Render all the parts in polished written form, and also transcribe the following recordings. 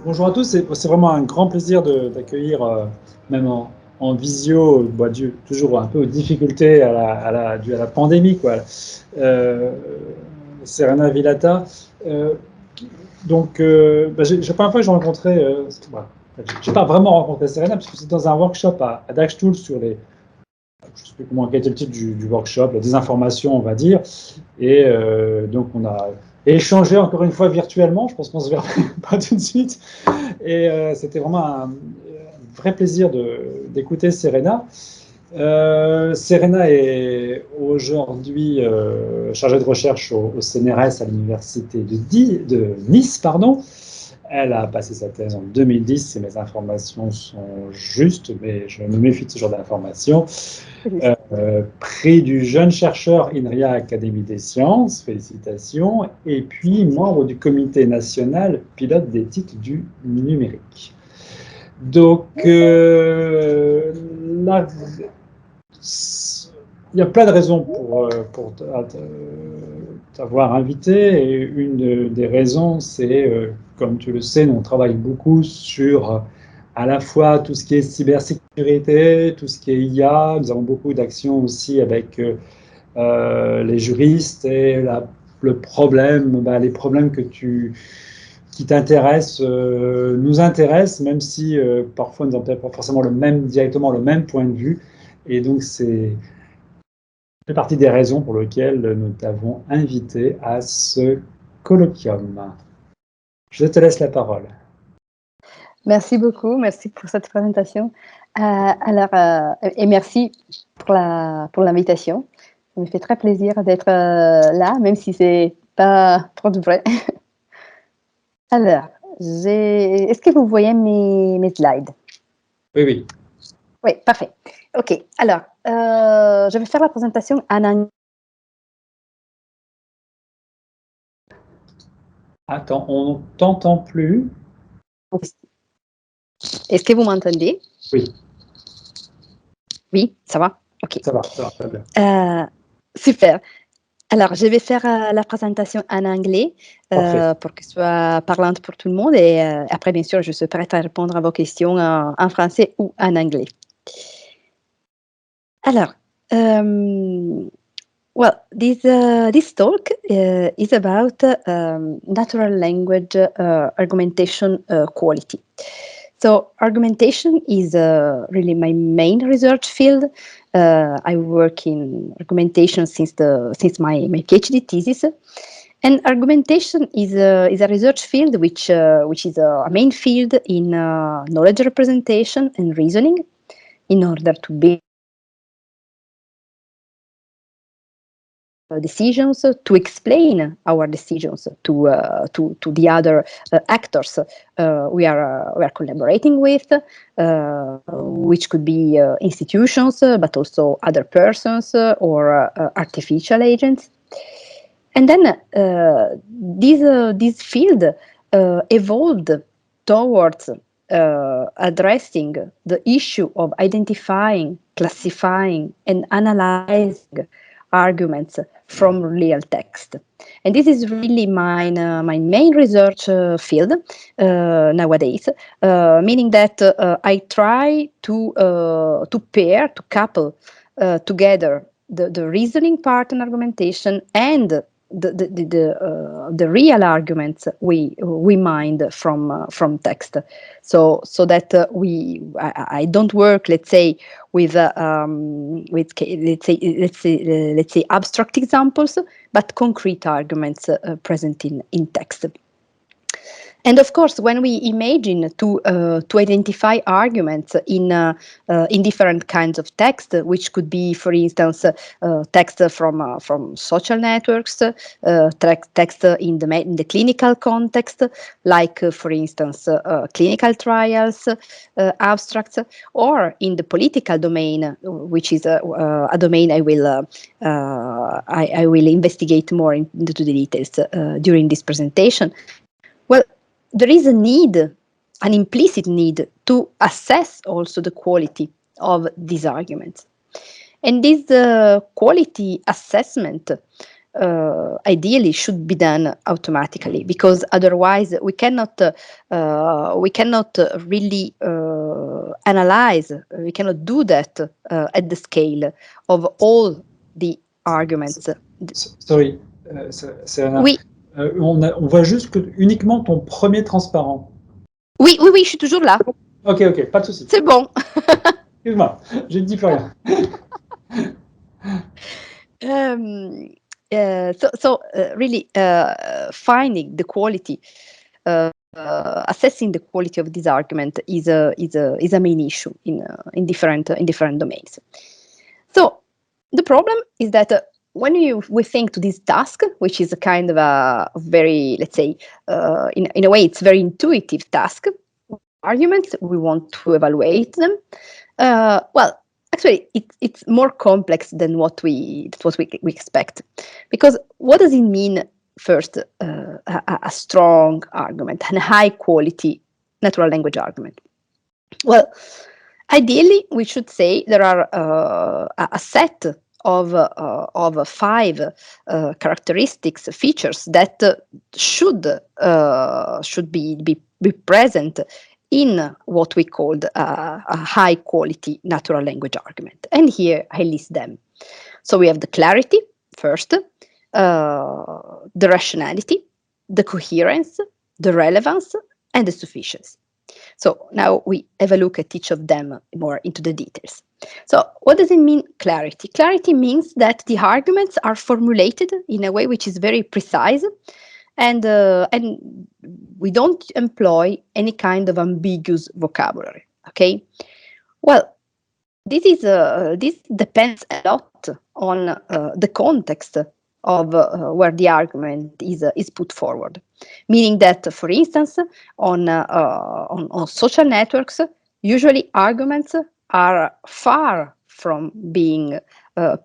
Bonjour à tous, c'est vraiment un grand plaisir d'accueillir, même en visio, toujours un peu aux difficultés dues à la pandémie, quoi. Serena Villata. J'ai la première fois que j'ai rencontré, voilà, j'ai pas vraiment rencontré Serena, parce que c'est dans un workshop à Dagstuhl sur les, je sais plus quel était le titre du workshop, la désinformation, on va dire. Et donc on a échangé encore une fois virtuellement, je pense qu'on se verra pas tout de suite. Et c'était vraiment un vrai plaisir d'écouter Serena. Serena est aujourd'hui chargée de recherche au CNRS à l'université de Nice, pardon. Elle a passé sa thèse en 2010, si mes informations sont justes, mais je me méfie de ce genre d'informations. Prix du jeune chercheur INRIA Académie des sciences, félicitations, et puis membre du comité national pilote d'éthique du numérique. Donc, là, il y a plein de raisons pour t'avoir invité, et une des raisons, c'est, comme tu le sais, nous on travaille beaucoup sur à la fois tout ce qui est cybersécurité, tout ce qui est IA. Nous avons beaucoup d'actions aussi avec les juristes, et le problème, les problèmes qui t'intéressent nous intéressent, même si parfois nous n'avons peut-être pas forcément directement le même point de vue. Et donc c'est fait partie des raisons pour lesquelles nous t'avons invité à ce colloquium. Je te laisse la parole. Merci beaucoup, merci pour cette présentation. Et merci pour l'invitation. Ça me fait très plaisir d'être là, même si c'est pas trop de vrai. Alors, est-ce que vous voyez mes slides? Oui, oui. Oui, parfait. OK, alors, je vais faire la présentation en anglais. Attends, on ne t'entend plus. Est-ce que vous m'entendez? Oui. Oui, ça va? OK. Ça va, très bien. Super. Alors, je vais faire la présentation en anglais pour que ce soit parlante pour tout le monde. Et après, bien sûr, je suis prête à répondre à vos questions en français ou en anglais. Alors, well, this talk is about natural language argumentation quality. So argumentation is really my main research field. I work in argumentation since my PhD thesis, and argumentation is a research field which is a main field in knowledge representation and reasoning, in order to build decisions, to explain our decisions to the other actors we are collaborating with, which could be institutions, but also other persons or artificial agents. And then this field evolved towards addressing the issue of identifying, classifying, and analyzing arguments from real text. And this is really my main research field nowadays, meaning that I try to couple together the reasoning part in argumentation and the real arguments we mind from text, so that I don't work, let's say, with let's say abstract examples, but concrete arguments present in text. And of course, when we imagine to identify arguments in different kinds of text, which could be, for instance, text from social networks, text in the clinical context, like for instance clinical trials, abstracts, or in the political domain, which is a domain I will investigate more into the details during this presentation. Well, there is an implicit need to assess also the quality of these arguments. And this quality assessment ideally should be done automatically, because otherwise we cannot really analyze, we cannot do that at the scale of all the arguments. Sorry, Serena. Oui. On voit juste uniquement ton premier transparent. Oui, je suis toujours là. Ok, pas de souci. C'est bon. Excuse-moi, je ne dis plus rien. Really finding the quality, assessing the quality of this argument is a main issue in different domains. So the problem is that when we think to this task, which is a kind of a very, let's say, in a way, it's very intuitive task. Arguments, we want to evaluate them. Well, actually, it's more complex than what we expect, because what does it mean? First, a strong argument and a high quality natural language argument. Well, ideally, we should say there are a set of 5 characteristics, features that should be present in what we called a high quality natural language argument. And here I list them. So we have the clarity first, the rationality, the coherence, the relevance, and the sufficiency. So now we have a look at each of them more into the details. So what does it mean, clarity? Clarity means that the arguments are formulated in a way which is very precise, and we don't employ any kind of ambiguous vocabulary. Okay, well, this depends a lot on the context of where the argument is put forward. Meaning that, for instance, on social networks, usually arguments are far from being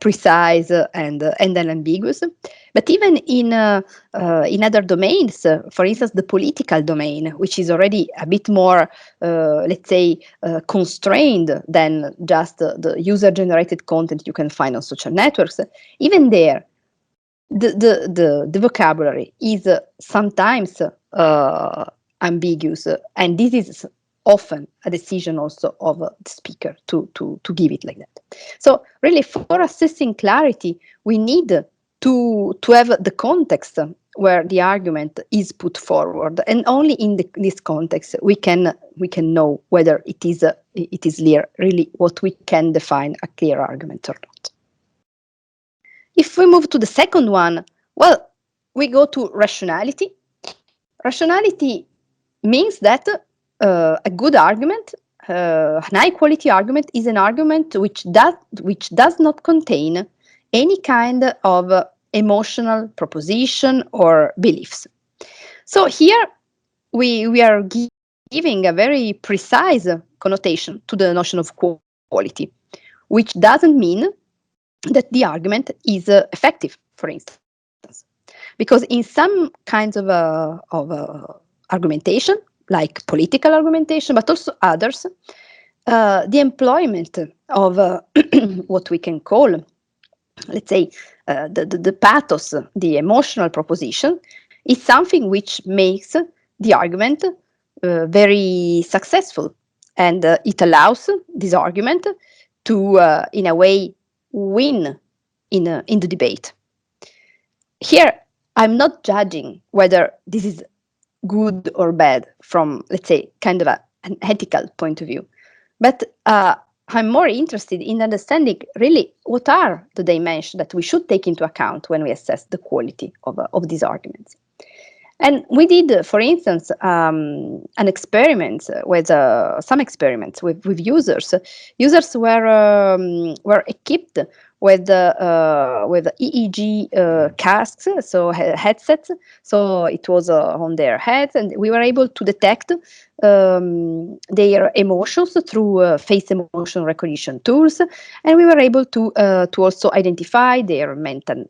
precise and unambiguous. But even in other domains, for instance, the political domain, which is already a bit more, let's say, constrained than just the user-generated content you can find on social networks, even there, the vocabulary is sometimes ambiguous, and this is often a decision also of the speaker to give it like that. So really, for assessing clarity, we need to have the context where the argument is put forward, and only in this context we can know whether it is really what we can define a clear argument or not. If we move to the second one, well, we go to rationality. Rationality means that a good argument, an high-quality argument, is an argument which does not contain any kind of emotional proposition or beliefs. So here we are giving a very precise connotation to the notion of quality, which doesn't mean that the argument is effective, for instance, because in some kinds of argumentation, like political argumentation, but also others, the employment of what we can call, let's say, the pathos, the emotional proposition, is something which makes the argument very successful, and it allows this argument to, in a way, win in the debate. Here, I'm not judging whether this is good or bad from, let's say, kind of an ethical point of view, but I'm more interested in understanding really what are the dimensions that we should take into account when we assess the quality of these arguments. And we did, for instance, an experiment with some experiments with users. Users were equipped with EEG casks, so headsets. So it was on their heads, and we were able to detect their emotions through face emotion recognition tools, and we were able to also identify their mental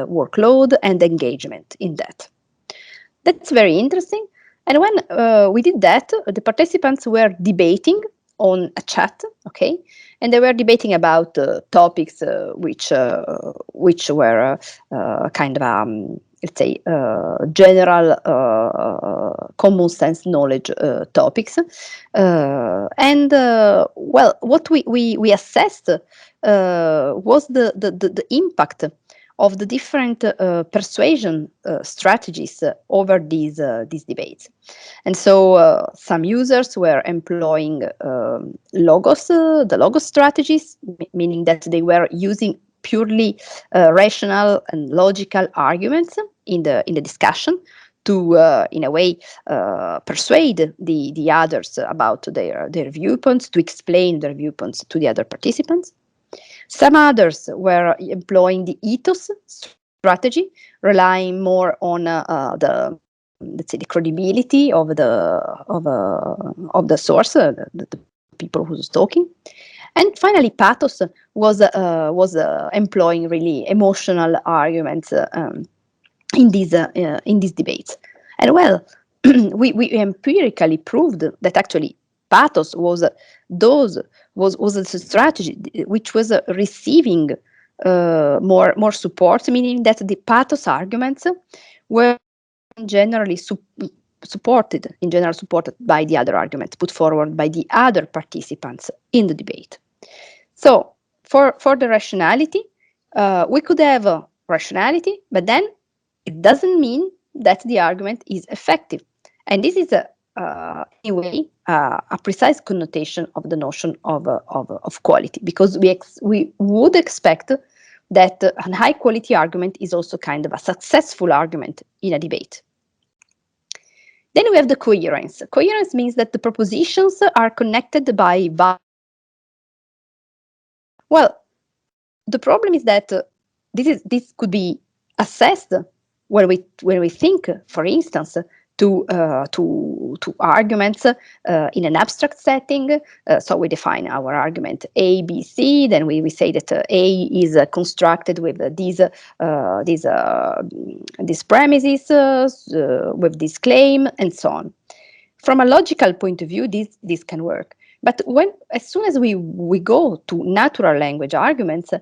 workload and engagement in that. That's very interesting. And when we did that, the participants were debating on a chat, okay, and they were debating about topics which were kind of let's say general common sense knowledge topics, and well, what we assessed was the impact of the different persuasion strategies over these debates. And so some users were employing logos, the logos strategies, meaning that they were using purely rational and logical arguments in the discussion to, in a way, persuade the others about their viewpoints, to explain their viewpoints to the other participants. Some others were employing the ethos strategy, relying more on the, let's say, the credibility of the source, the people who's talking. And finally, pathos was employing really emotional arguments in these debates. And well, we empirically proved that actually pathos was a strategy which was receiving more support, meaning that the pathos arguments were generally supported by the other arguments put forward by the other participants in the debate. So for the rationality, we could have rationality, but then it doesn't mean that the argument is effective. And this is anyway a precise connotation of the notion of quality, because we would expect that a high quality argument is also kind of a successful argument in a debate. Then we have the coherence. Coherence means that the propositions are connected by well, the problem is that this could be assessed when we think, for instance, to arguments in an abstract setting. So we define our argument A, B, C. Then we say that A is constructed with these premises, with this claim, and so on. From a logical point of view, this can work. But as soon as we go to natural language arguments,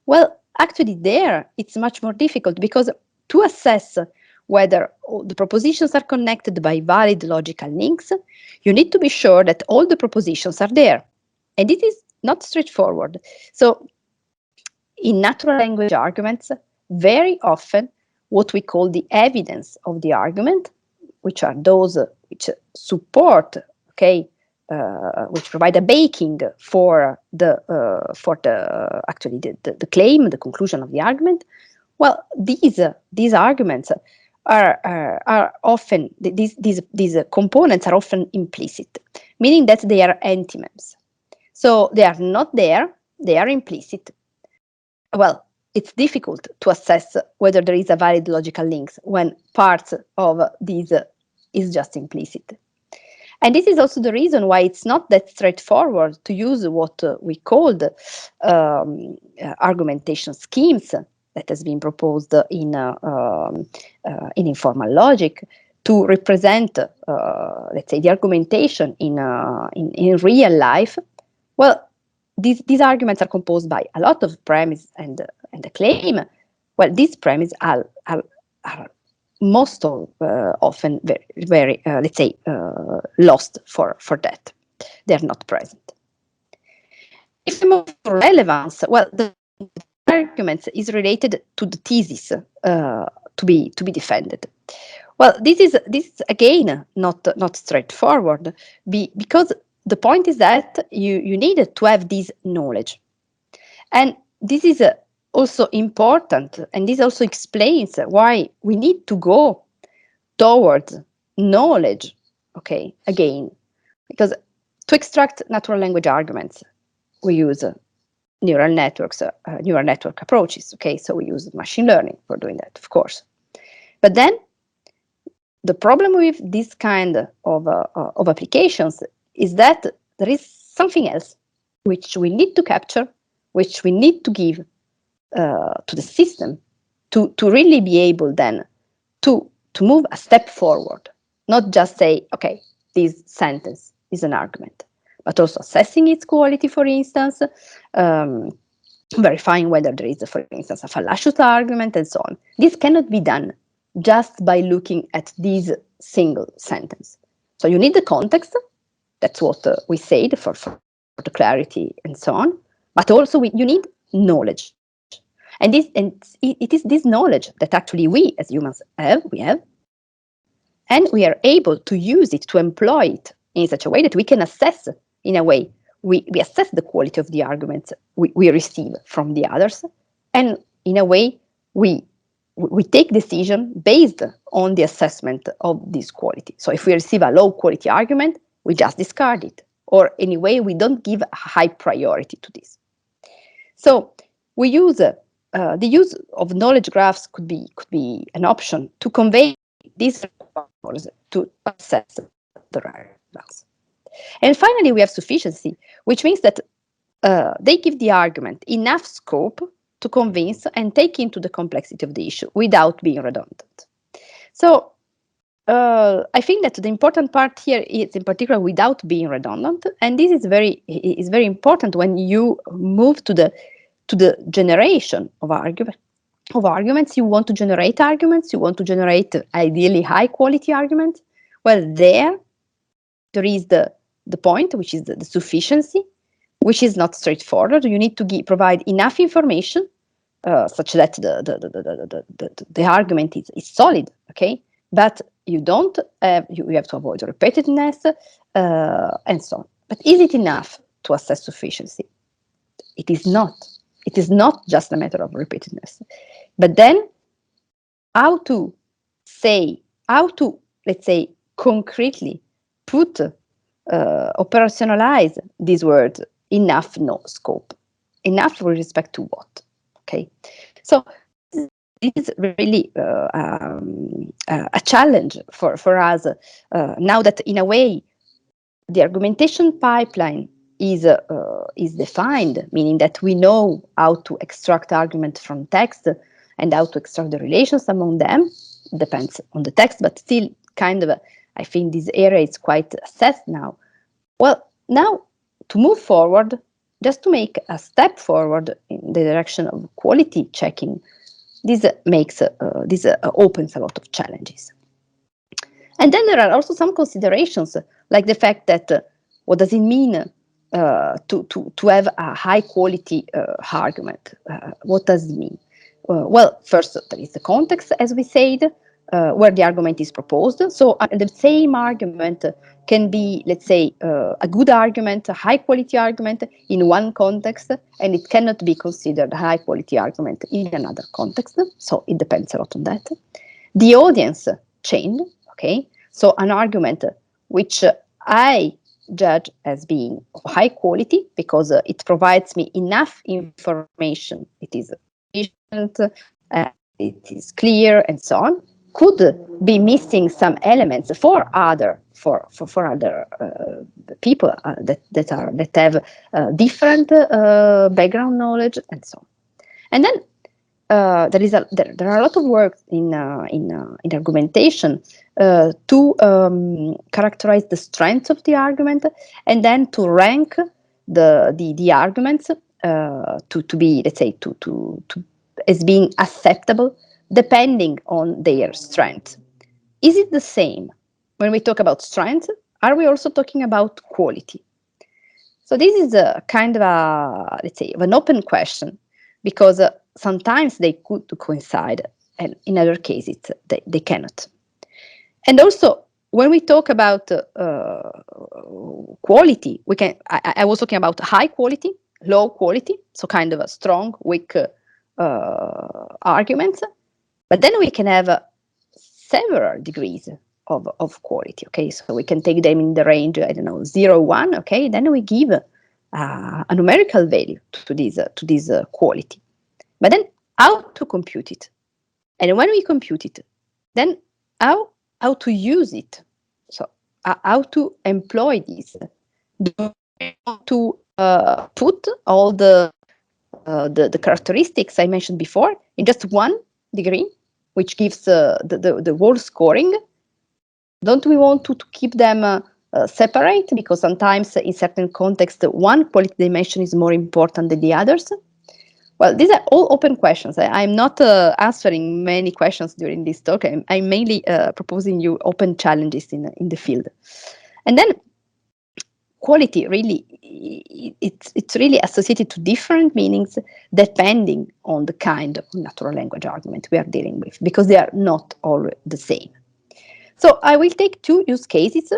well, actually there it's much more difficult, because to assess whether the propositions are connected by valid logical links, you need to be sure that all the propositions are there. And it is not straightforward. So in natural language arguments, very often what we call the evidence of the argument, which are those which support, okay, which provide a backing for the claim, the conclusion of the argument. Well, these arguments are often, these components are often implicit, meaning that they are antonyms. So they are not there, they are implicit. Well, it's difficult to assess whether there is a valid logical link when parts of these is just implicit. And this is also the reason why it's not that straightforward to use what we called argumentation schemes that has been proposed in informal logic to represent, let's say, the argumentation in real life. Well, these arguments are composed by a lot of premise and a claim. Well, these premises are most often very let's say, lost for that. They're not present. If we move to relevance, well, the argument is related to the thesis to be defended. Well, this is again not straightforward, because the point is that you need to have this knowledge, and this is also important, and this also explains why we need to go towards knowledge, okay, again, because to extract natural language arguments, we use neural networks, neural network approaches, okay, so we use machine learning for doing that, of course. But then the problem with this kind of applications is that there is something else which we need to capture, which we need to give to the system to really be able then to move a step forward, not just say, okay, this sentence is an argument, but also assessing its quality, for instance, verifying whether there is, for instance, a fallacious argument, and so on. This cannot be done just by looking at this single sentence. So you need the context. That's what we said for the clarity and so on. But also you need knowledge. And it is this knowledge that actually we as humans have, and we are able to use it, to employ it in such a way that we can assess, in a way, we assess the quality of the arguments we receive from the others, and in a way, we take decision based on the assessment of this quality. So if we receive a low quality argument, we just discard it, or anyway, we don't give a high priority to this. So we use the use of knowledge graphs could be an option to convey these to assess the results. And finally, we have sufficiency, which means that they give the argument enough scope to convince and take into the complexity of the issue without being redundant. So I think that the important part here is, in particular, without being redundant, and this is very important when you move to the generation of arguments. You want to generate arguments. You want to generate ideally high quality arguments. Well, there is the point, which is the sufficiency, which is not straightforward. You need to provide enough information such that the argument is solid, okay? But you don't you have to avoid repetitiveness and so on. But is it enough to assess sufficiency? It is not. It is not just a matter of repeatedness. But then how to, let's say, concretely put, operationalize these words, enough no scope. Enough with respect to what? Okay. So this is really a challenge for us now that, in a way, the argumentation pipeline is defined, meaning that we know how to extract argument from text and how to extract the relations among them. Depends on the text, but still kind of, I think this area is quite assessed now. Well, now to move forward, just to make a step forward in the direction of quality checking, this makes this opens a lot of challenges. And then there are also some considerations, like the fact that what does it mean to have a high quality argument? What does it mean? Well, first there is the context, as we said, where the argument is proposed. So the same argument can be, let's say, a good argument, a high quality argument in one context, and it cannot be considered a high quality argument in another context. So it depends a lot on that. The audience change, okay? So an argument which I judge as being of high quality because it provides me enough information, it is efficient, it is clear, and so on, could be missing some elements for other people that have different background knowledge and so on. And then there are a lot of work in argumentation to characterize the strengths of the argument, and then to rank the arguments to be, let's say, to as being acceptable depending on their strength. Is it the same when we talk about strength? Are we also talking about quality? So this is a kind of a, let's say, an open question, because sometimes they could coincide, and in other cases they cannot. And also, when we talk about quality, we can. I was talking about high quality, low quality, so kind of a strong, weak arguments. But then we can have several degrees of quality. Okay, so we can take them in the range, I don't know, 0, 1. Okay, then we give a numerical value to this quality. But then how to compute it? And when we compute it, then how to use it? So how to employ this? Do we want to put all the characteristics I mentioned before in just one degree, which gives the whole scoring? Don't we want to keep them separate, because sometimes in certain contexts, one quality dimension is more important than the others. Well, these are all open questions. I'm not answering many questions during this talk. I'm mainly proposing you open challenges in the field. And then quality, really, it's really associated to different meanings depending on the kind of natural language argument we are dealing with, because they are not all the same. So I will take two use cases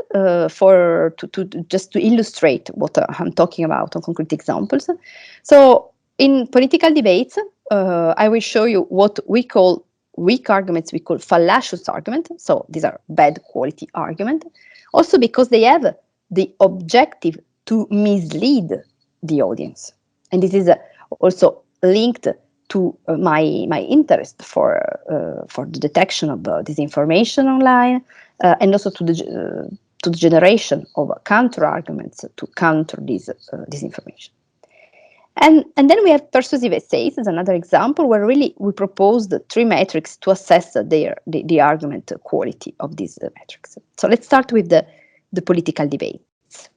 just to illustrate what I'm talking about on concrete examples. So in political debates, I will show you what we call weak arguments, we call fallacious arguments. So these are bad quality arguments, also because they have the objective to mislead the audience. And this is also linked to my interest for the detection of disinformation online, and also to the generation of counter arguments to counter this disinformation. And then we have persuasive essays as another example, where really we proposed 3 metrics to assess the argument quality of these metrics. So let's start with the political debates.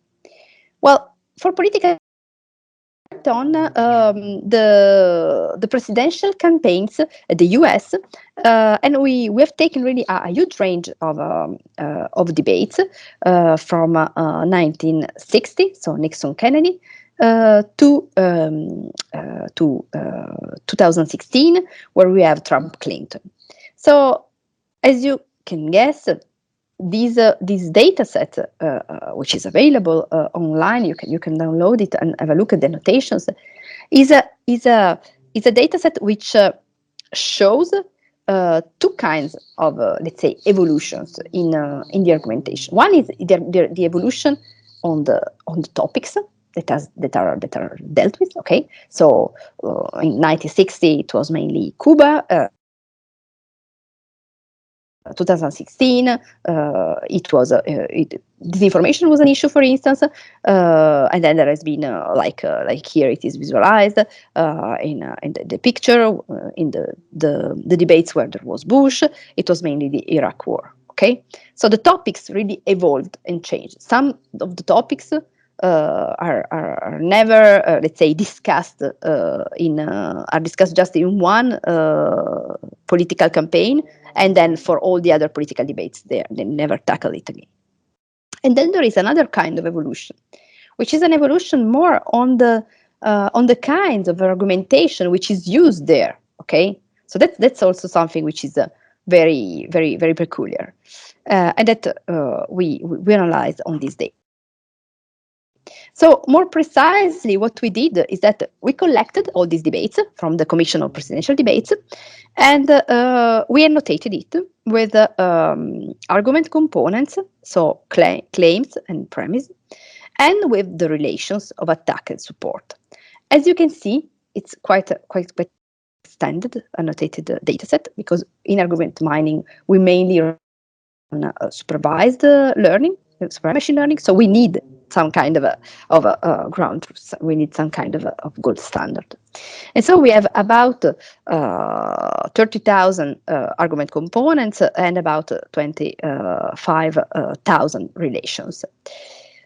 Well, for political on the presidential campaigns at the US, and we have taken really a huge range of debates from 1960, so Nixon Kennedy, to 2016, where we have Trump Clinton. So as you can guess, this data set, which is available online, you can download it and have a look at the annotations, is a data set which shows 2 kinds of let's say evolutions in the argumentation. One is the evolution on the topics that are dealt with. Okay, so in 1960 it was mainly Cuba. 2016, disinformation was an issue, for instance, and then there has been like here it is visualized in the picture in the debates where there was Bush. It was mainly the Iraq War. Okay, so the topics really evolved and changed. Some of the topics are never let's say discussed are discussed just in one political campaign, and then for all the other political debates they never tackle it again. And then there is another kind of evolution, which is an evolution more on the kinds of argumentation which is used there. Okay, so that's also something which is very, very, very peculiar, and that we analyze on this day. So more precisely, what we did is that we collected all these debates from the Commission of Presidential Debates, and we annotated it with argument components, so claims and premise, and with the relations of attack and support. As you can see, it's quite standard annotated data set, because in argument mining we mainly run supervised learning, supervised machine learning, so we need some kind of a ground truth. We need some kind of gold standard. And so we have about 30,000 argument components and about 25,000 relations.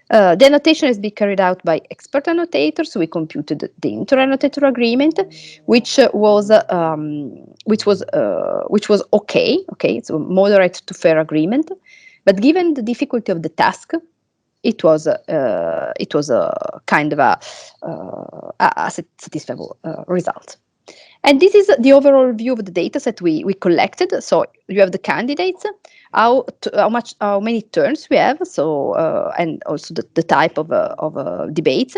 The annotation has been carried out by expert annotators. We computed the inter-annotator agreement, which was okay. It's a moderate to fair agreement, but given the difficulty of the task, it was a kind of a satisfactory result. And this is the overall view of the data set we collected. So you have the candidates, how many turns we have, so and also the type of debates,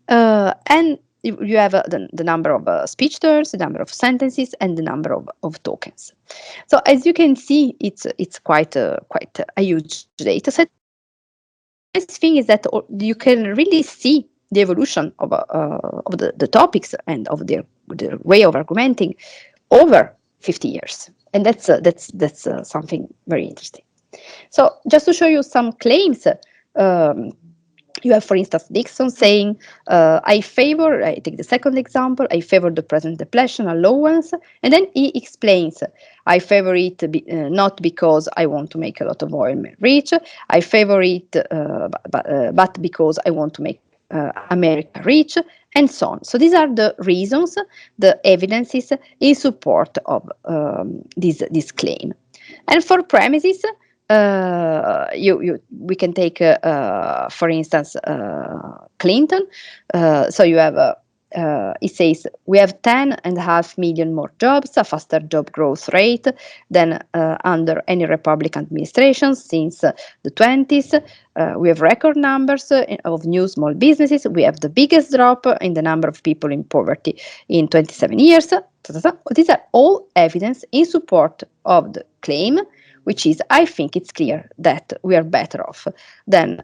and you have the number of speech turns, the number of sentences, and the number of tokens. So as you can see, it's quite a huge data set. The nice thing is that you can really see the evolution of the topics and of the way of argumenting over 50 years, and that's something very interesting. So just to show you some claims You have, for instance, Nixon saying, I take the second example, I favor the present depletion allowance, and then he explains, I favor it not because I want to make a lot of oil rich, I favor it but because I want to make America rich, and so on. So these are the reasons, the evidences in support of this claim. And for premises, we can take, for instance, Clinton. So you have, it says, we have 10.5 million more jobs, a faster job growth rate than under any Republican administration since the 20s. We have record numbers of new small businesses. We have the biggest drop in the number of people in poverty in 27 years. These are all evidence in support of the claim, which is, I think it's clear that we are better off than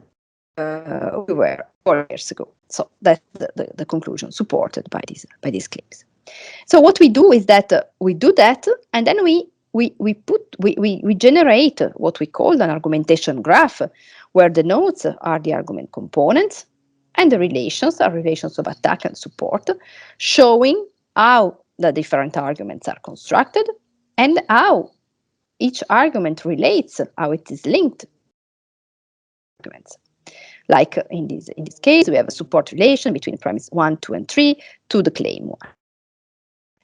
we were 4 years ago. So that's the conclusion supported by these claims. So what we do is that we do that, and then we generate what we call an argumentation graph, where the nodes are the argument components and the relations are relations of attack and support, showing how the different arguments are constructed and how each argument relates, how it is linked to arguments. Like in this case, we have a support relation between premise 1, 2, and 3 to the claim 1.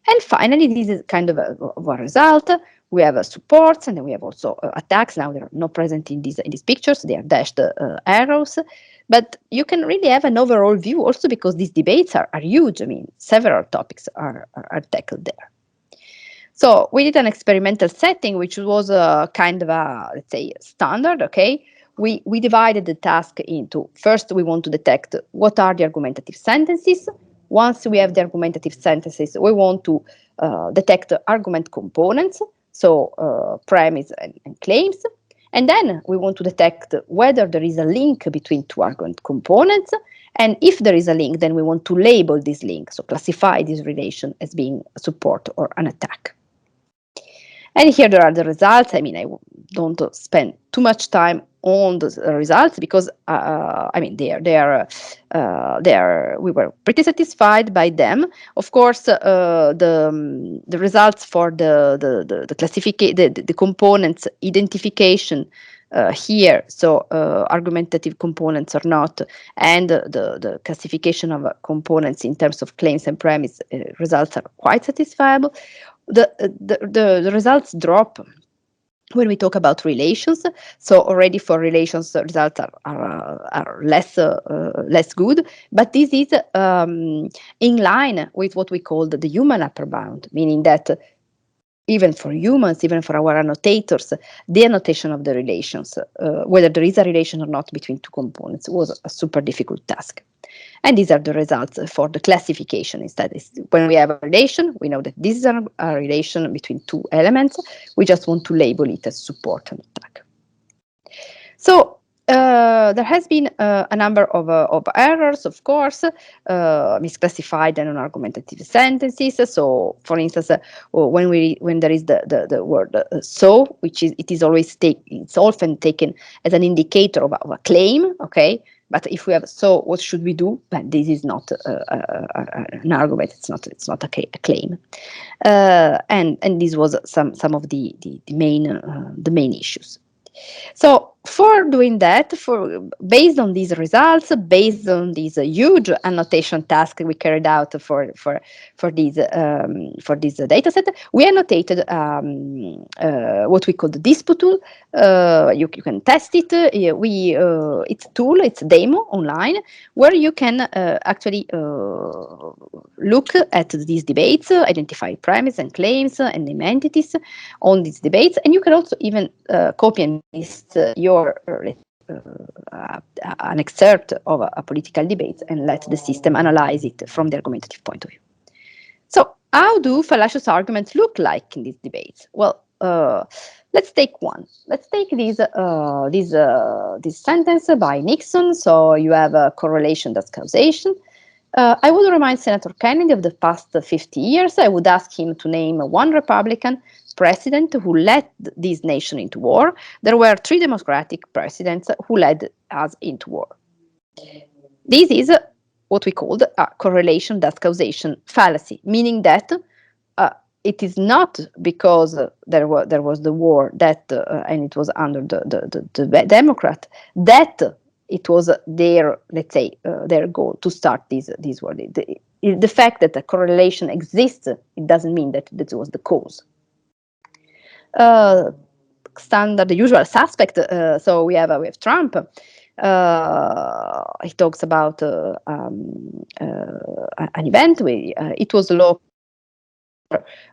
And finally, this is kind of a result. We have supports, and then we have also attacks. Now they're not present in these pictures. They are dashed arrows. But you can really have an overall view also because these debates are huge. I mean, several topics are tackled there. So we did an experimental setting, which was a kind of a, let's say, standard, okay? We divided the task into, first we want to detect what are the argumentative sentences. Once we have the argumentative sentences, we want to detect argument components, so premise and claims. And then we want to detect whether there is a link between two argument components. And if there is a link, then we want to label this link, so classify this relation as being a support or an attack. And here there are the results. I mean, I don't spend too much time on the results because I mean we were pretty satisfied by them. Of course, the results for the classification, the components identification here, so argumentative components or not, and the classification of components in terms of claims and premise results are quite satisfiable. The results drop when we talk about relations. So already for relations, the results are less good, but this is in line with what we call the human upper bound, meaning that even for humans, even for our annotators, the annotation of the relations, whether there is a relation or not between two components, was a super difficult task. And these are the results for the classification. Instead, when we have a relation, we know that this is a relation between two elements. We just want to label it as support and attack. So there has been a number of errors, of course, misclassified and non-argumentative sentences. So, for instance, when there is the word "so," it is always it's often taken as an indicator of a claim. Okay. But if we have "so, what should we do?" But this is not an argument. It's not a claim. And this was some of the main issues. So for doing that, based on these results, based on this huge annotation task we carried out for this data set, we annotated what we call the dispute tool. You can test it. It's a tool, it's a demo online where you can actually look at these debates, identify premise and claims and name entities on these debates, and you can also even copy and paste an excerpt of a political debate and let the system analyze it from the argumentative point of view. So how do fallacious arguments look like in these debates? Well, let's take one. Let's take this sentence by Nixon. So you have a correlation that's causation. I would remind Senator Kennedy of the past 50 years. I would ask him to name one Republican president who led this nation into war. There were 3 Democratic presidents who led us into war. This is what we called a correlation thus causation fallacy, meaning that it is not because there was the war that and it was under the Democrat that it was their, let's say, their goal to start this war. The fact that the correlation exists, it doesn't mean that that was the cause. Standard, the usual suspect. So we have Trump. He talks about an event. It was local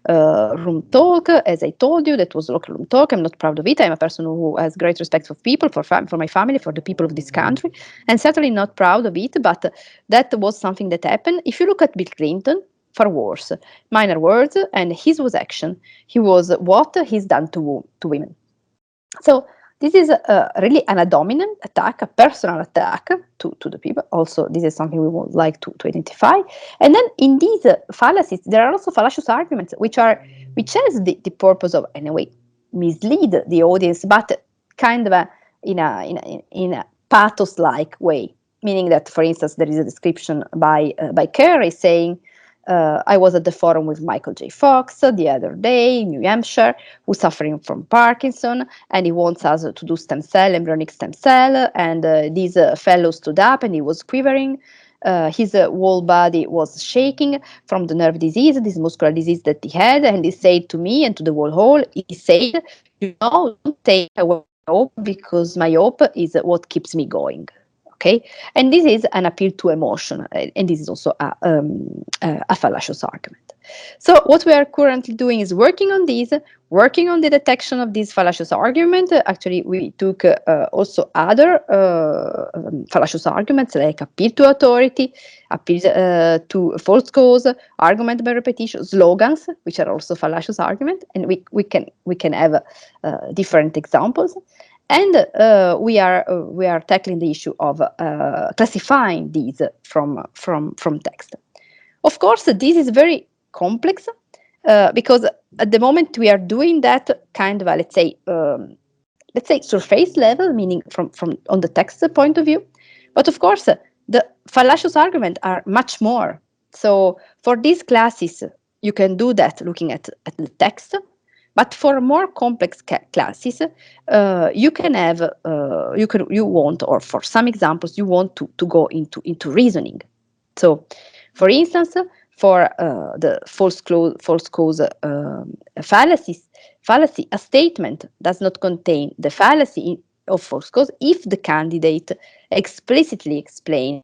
room talk, as I told you. That was local room talk. I'm not proud of it. I'm a person who has great respect for people, for my family, for the people of this country, and certainly not proud of it. But that was something that happened. If you look at Bill Clinton, far worse, minor words, and his was action. He was what he's done to women. So this is really an ad hominem attack, a personal attack to the people. Also, this is something we would like to identify. And then in these fallacies, there are also fallacious arguments, which has the purpose of, anyway, mislead the audience, but kind of in a pathos-like way. Meaning that, for instance, there is a description by Kerry saying, I was at the forum with Michael J. Fox the other day in New Hampshire, who's suffering from Parkinson, and he wants us to do stem cell, embryonic stem cell, and this fellow stood up and he was quivering. His whole body was shaking from the nerve disease, this muscular disease that he had, and he said to me and to the whole hall, he said, don't take away my hope, because my hope is what keeps me going. Okay, and this is an appeal to emotion, and this is also a fallacious argument. So what we are currently doing is working on the detection of this fallacious argument. Actually, we took also other fallacious arguments like appeal to authority, appeal to false cause, argument by repetition, slogans, which are also fallacious arguments, and we can have different examples. And we are tackling the issue of classifying these from text. Of course, this is very complex because at the moment we are doing that kind of a, let's say surface level, meaning from on the text point of view. But of course, the fallacious arguments are much more. So for these classes, you can do that looking at the text. But for more complex classes, you can have you want, or for some examples, you want to go into reasoning. So, for instance, for the false cause fallacy, a statement does not contain the fallacy of false cause if the candidate explicitly explains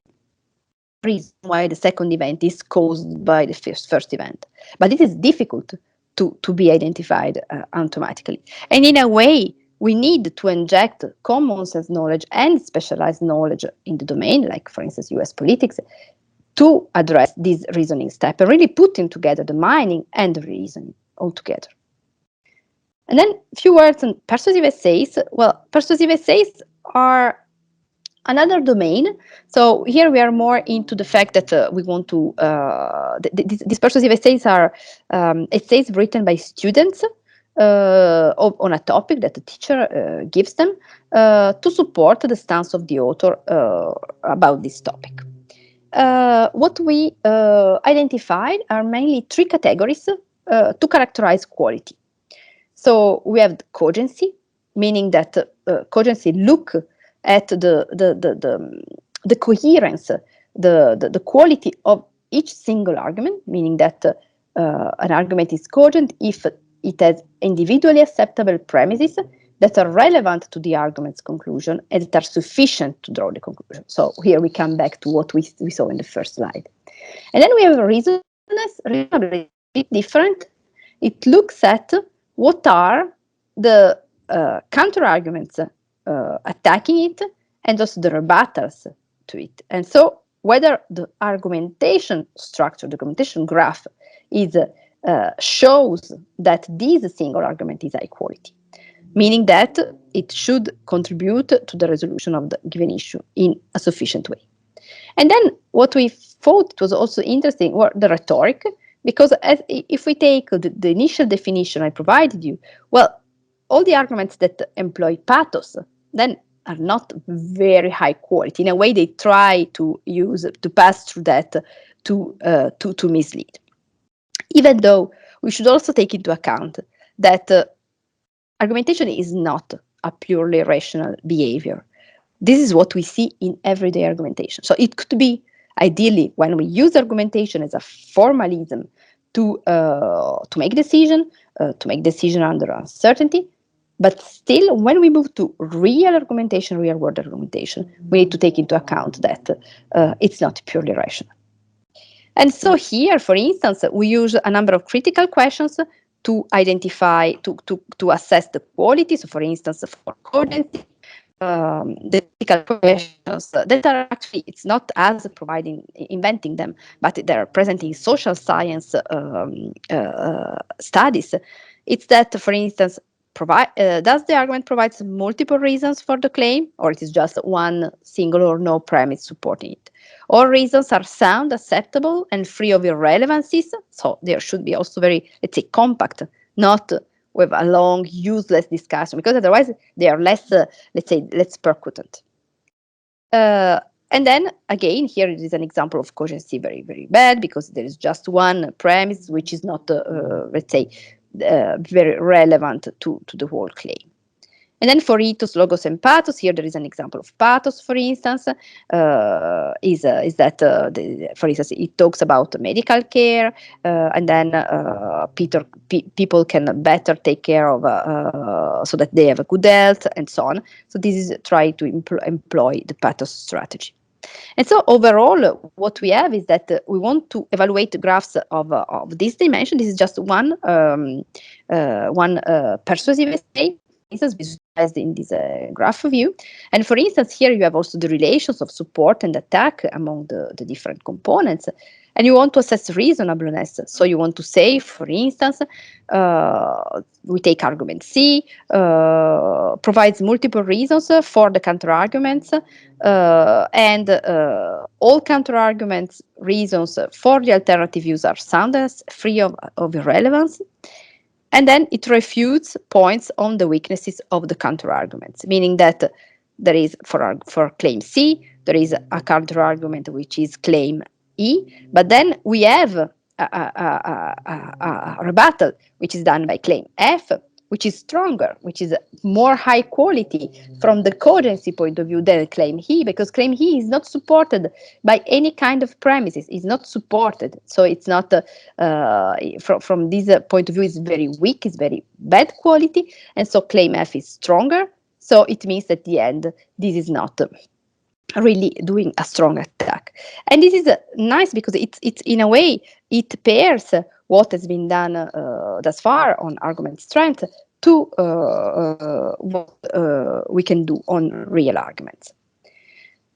the reason why the second event is caused by the first event. But it is difficult to be identified automatically. And in a way, we need to inject common sense knowledge and specialized knowledge in the domain, like, for instance, US politics, to address this reasoning step and really putting together the mining and the reasoning all together. And then a few words on persuasive essays. Well, persuasive essays are another domain. So here we are more into the fact that we want to, these persuasive essays are essays written by students on a topic that the teacher gives them to support the stance of the author about this topic. What we identified are mainly three categories to characterize quality. So we have the cogency, meaning that cogency look at the coherence, the quality of each single argument, meaning that an argument is cogent if it has individually acceptable premises that are relevant to the argument's conclusion and that are sufficient to draw the conclusion. So here we come back to what we saw in the first slide. And then we have reasonableness, a bit different. It looks at what are the counter-arguments attacking it and also the rebuttals to it. And so whether the argumentation structure, the argumentation graph is shows that this single argument is high quality, meaning that it should contribute to the resolution of the given issue in a sufficient way. And then what we thought was also interesting were the rhetoric, because if we take the initial definition I provided you, well, all the arguments that employ pathos, then are not very high quality. In a way, they try to pass through that to mislead. Even though we should also take into account that argumentation is not a purely rational behavior. This is what we see in everyday argumentation. So it could be, ideally, when we use argumentation as a formalism to make decision under uncertainty, but still, when we move to real argumentation, real world argumentation, we need to take into account that it's not purely rational. And so here, for instance, we use a number of critical questions to identify, to assess the quality. So for instance, for cogency, the critical questions that are actually, it's not us inventing them, but they're present in social science studies. It's that, for instance, does the argument provide multiple reasons for the claim, or it is just one single or no premise supporting it? All reasons are sound, acceptable, and free of irrelevancies. So there should be also very, let's say, compact, not with a long, useless discussion, because otherwise they are less, let's say, less percutant. And then, again, here it is an example of cogency very, very bad, because there is just one premise which is not, let's say, very relevant to the whole claim. And then for ethos, logos, and pathos, here there is an example of pathos, for instance, is that, for instance, it talks about medical care, and then people can better take care of, so that they have a good health, and so on. So this is trying to employ the pathos strategy. And so overall, what we have is that we want to evaluate the graphs of this dimension. This is just one persuasive essay, visualized in this graph view. And for instance, here you have also the relations of support and attack among the different components. And you want to assess reasonableness. So you want to say, for instance, we take argument C, provides multiple reasons for the counterarguments, and all counterarguments reasons for the alternative views are sound, free of irrelevance. And then it refutes points on the weaknesses of the counterarguments, meaning that there is, for claim C, there is a counterargument which is claim E, but then we have a rebuttal which is done by claim F, which is stronger, which is more high quality from the cogency point of view than claim E, because claim E is not supported by any kind of premises, is not supported. So it's not, from this point of view, it's very weak, it's very bad quality, and so claim F is stronger. So it means that at the end, this is not really doing a strong attack. And this is nice because it's in a way, it pairs what has been done thus far on argument strength to what we can do on real arguments.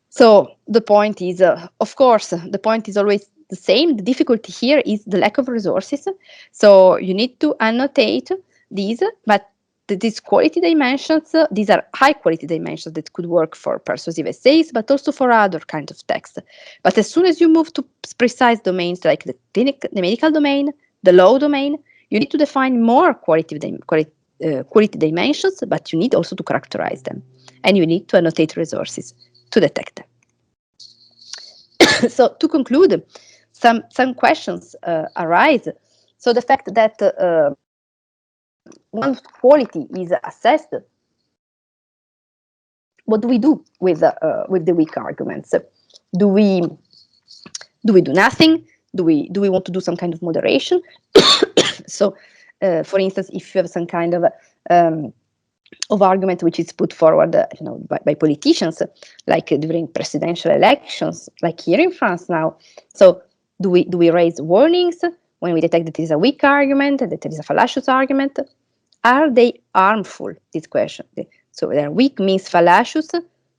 So the point is, of course, the point is always the same. The difficulty here is the lack of resources. So you need to annotate these, but these quality dimensions, these are high quality dimensions that could work for persuasive essays, but also for other kinds of text. But as soon as you move to precise domains like the medical domain, the law domain, you need to define more quality dimensions, but you need also to characterize them. And you need to annotate resources to detect them. So to conclude, some questions arise. So the fact that once quality is assessed, what do we do with the weak arguments? Do we do nothing? Do we want to do some kind of moderation? So, for instance, if you have some kind of argument which is put forward, by politicians, like during presidential elections, like here in France now. So, do we raise warnings when we detect that it is a weak argument, that it is a fallacious argument? Are they harmful? This question. So, they're weak means fallacious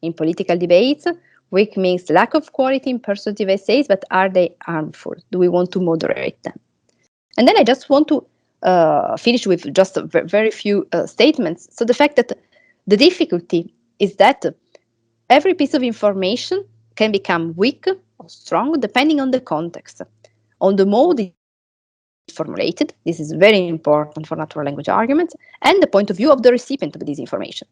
in political debates. Weak means lack of quality in persuasive essays, but are they harmful? Do we want to moderate them? And then I just want to finish with just a very few statements. So the fact that the difficulty is that every piece of information can become weak or strong depending on the context, on the mode in formulated. This is very important for natural language arguments, and the point of view of the recipient of this information.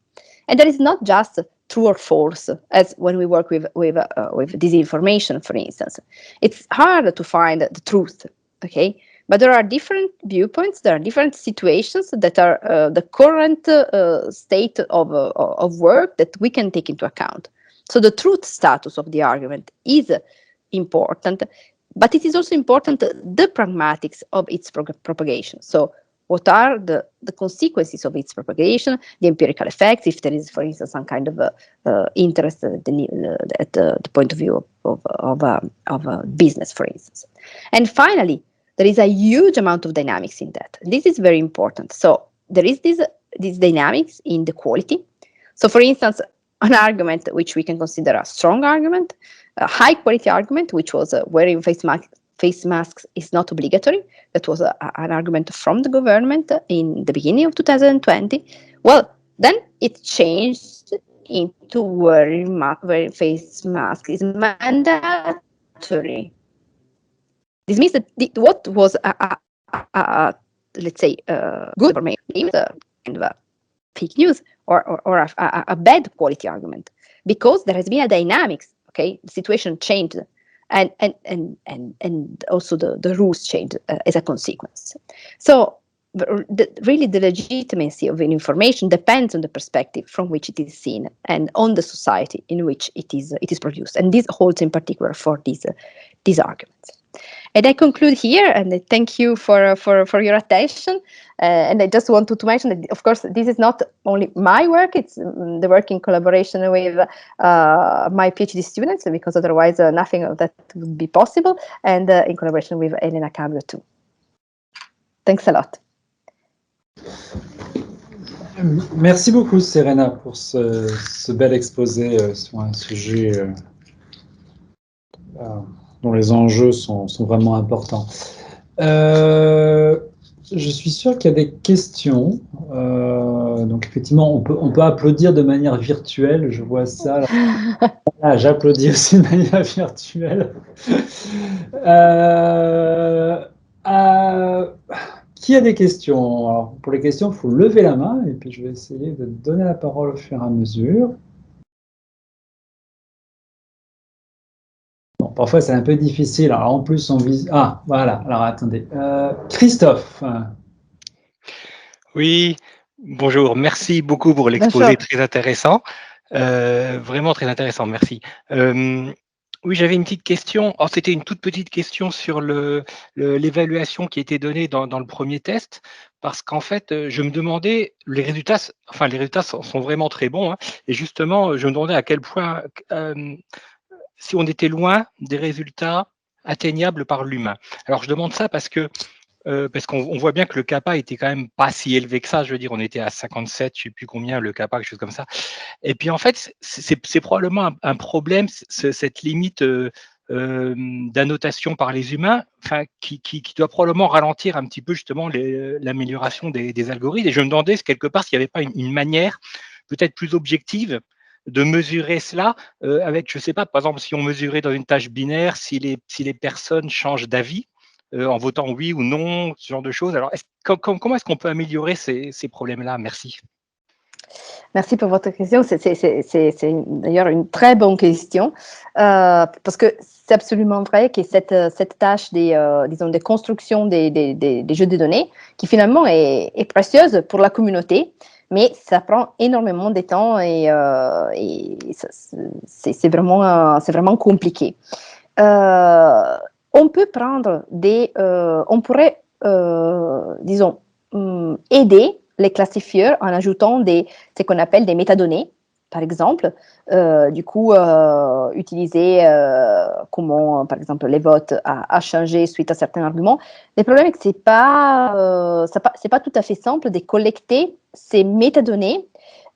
And that is not just true or false, as when we work with disinformation, for instance. It's hard to find the truth, okay? But there are different viewpoints, there are different situations that are the current state of work that we can take into account. So the truth status of the argument is important, but it is also important the pragmatics of its propagation. So what are the consequences of its propagation, the empirical effects, if there is, for instance, some kind of interest at the point of view of business, for instance. And finally, there is a huge amount of dynamics in that. This is very important. So there is this dynamics in the quality. So for instance, an argument which we can consider a strong argument, a high quality argument, which was wearing face masks is not obligatory. That was an argument from the government in the beginning of 2020. Well, then it changed into wearing face mask is mandatory. This means that what was let's say good information, kind of a fake news or a bad quality argument, because there has been a dynamics. Okay, the situation changed, and also the rules changed as a consequence. So really the legitimacy of an information depends on the perspective from which it is seen and on the society in which it is produced, and this holds in particular for these arguments. And I conclude here, and I thank you for your attention. And I just wanted to mention that, of course, this is not only my work; it's the work in collaboration with my PhD students, because otherwise nothing of that would be possible, and in collaboration with Elena Cabrio too. Thanks a lot. Merci beaucoup, Serena, pour ce bel exposé sur un sujet dont les enjeux sont vraiment importants. Je suis sûr qu'il y a des questions. Donc effectivement, on peut applaudir de manière virtuelle. Je vois ça. Voilà, j'applaudis aussi de manière virtuelle. Qui a des questions? Alors, pour les questions, il faut lever la main et puis je vais essayer de donner la parole au fur et à mesure. Bon, parfois, c'est un peu difficile. Alors, en plus, on vise... Ah, voilà. Alors, attendez. Christophe. Oui, bonjour. Merci beaucoup pour l'exposé très intéressant. Vraiment très intéressant, merci. Oui, j'avais une petite question. Oh, c'était une toute petite question sur l'évaluation qui était donnée dans le premier test, parce qu'en fait, je me demandais, les résultats sont vraiment très bons, hein, et justement, je me demandais à quel point, si on était loin des résultats atteignables par l'humain. Alors, je demande ça parce qu'on voit bien que le kappa était quand même pas si élevé que ça. Je veux dire, on était à 57, je ne sais plus combien, le kappa, quelque chose comme ça. Et puis, en fait, c'est probablement un problème, cette limite d'annotation par les humains, qui doit probablement ralentir un petit peu, justement, l'amélioration des algorithmes. Et je me demandais, quelque part, s'il n'y avait pas une manière peut-être plus objective de mesurer cela avec, je ne sais pas, par exemple, si on mesurait dans une tâche binaire, si les personnes changent d'avis, en votant oui ou non, ce genre de choses. Alors, comment est-ce qu'on peut améliorer ces problèmes-là? Merci. Merci pour votre question. C'est d'ailleurs une très bonne question, parce que c'est absolument vrai que cette tâche disons, de construction des jeux de données, qui finalement est précieuse pour la communauté, mais ça prend énormément de temps et c'est vraiment compliqué. On peut prendre on pourrait, disons, aider les classifieurs en ajoutant ce qu'on appelle des métadonnées, par exemple. Du coup, utiliser comment, par exemple, les votes a changé suite à certains arguments. Le problème est que c'est pas tout à fait simple de collecter ces métadonnées